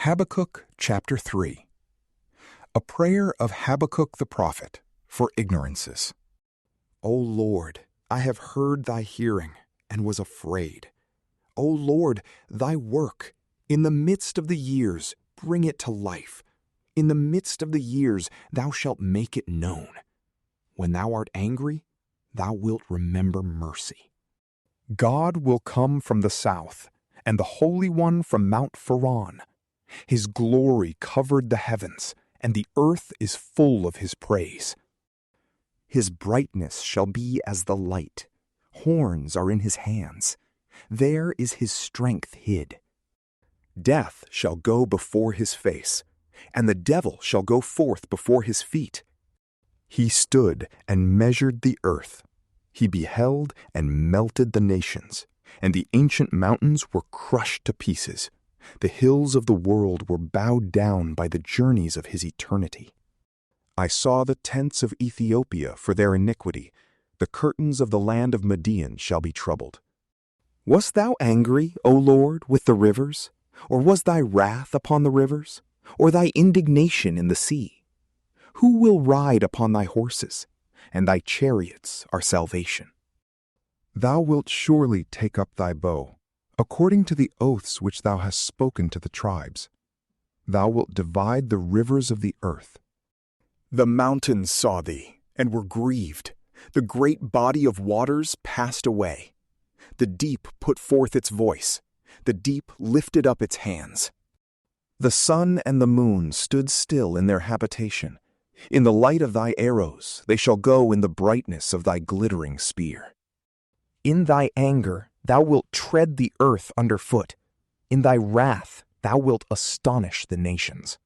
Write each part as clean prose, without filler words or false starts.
Habakkuk chapter 3. A prayer of Habakkuk the prophet for ignorances. O Lord, I have heard thy hearing, and was afraid. O Lord, thy work, in the midst of the years, bring it to life. In the midst of the years thou shalt make it known. When thou art angry, thou wilt remember mercy. God will come from the south, and the Holy One from Mount Paran. His glory covered the heavens, and the earth is full of his praise. His brightness shall be as the light. Horns are in his hands. There is his strength hid. Death shall go before his face, and the devil shall go forth before his feet. He stood and measured the earth. He beheld and melted the nations, and the ancient mountains were crushed to pieces. The hills of the world were bowed down by the journeys of his eternity. I saw the tents of Ethiopia for their iniquity. The curtains of the land of Midian shall be troubled. Wast thou angry, O Lord, with the rivers? Or was thy wrath upon the rivers? Or thy indignation in the sea? Who will ride upon thy horses? And thy chariots are salvation. Thou wilt surely take up thy bow, according to the oaths which thou hast spoken to the tribes. Thou wilt divide the rivers of the earth. The mountains saw thee, and were grieved. The great body of waters passed away. The deep put forth its voice. The deep lifted up its hands. The sun and the moon stood still in their habitation. In the light of thy arrows they shall go in the brightness of thy glittering spear. In thy anger thou wilt tread the earth underfoot. In thy wrath thou wilt astonish the nations.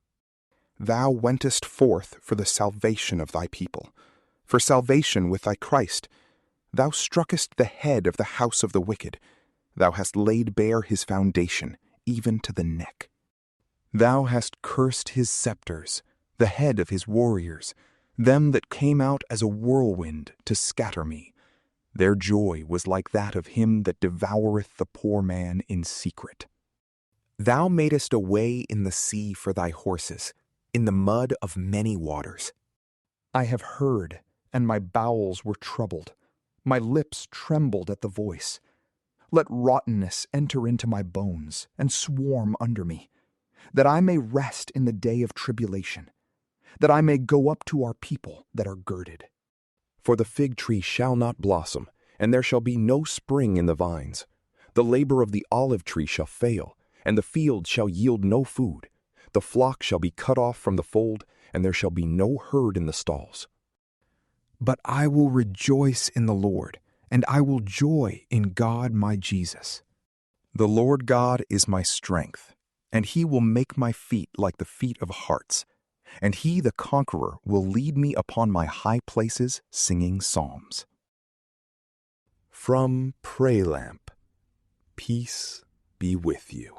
Thou wentest forth for the salvation of thy people, for salvation with thy Christ. Thou struckest the head of the house of the wicked. Thou hast laid bare his foundation, even to the neck. Thou hast cursed his scepters, the head of his warriors, them that came out as a whirlwind to scatter me. Their joy was like that of him that devoureth the poor man in secret. Thou madest a way in the sea for thy horses, in the mud of many waters. I have heard, and my bowels were troubled. My lips trembled at the voice. Let rottenness enter into my bones, and swarm under me, that I may rest in the day of tribulation, that I may go up to our people that are girded. For the fig tree shall not blossom, and there shall be no spring in the vines. The labor of the olive tree shall fail, and the field shall yield no food. The flock shall be cut off from the fold, and there shall be no herd in the stalls. But I will rejoice in the Lord, and I will joy in God my Jesus. The Lord God is my strength, and he will make my feet like the feet of harts, and he, the conqueror, will lead me upon my high places, singing psalms. From PrayLamp, peace be with you.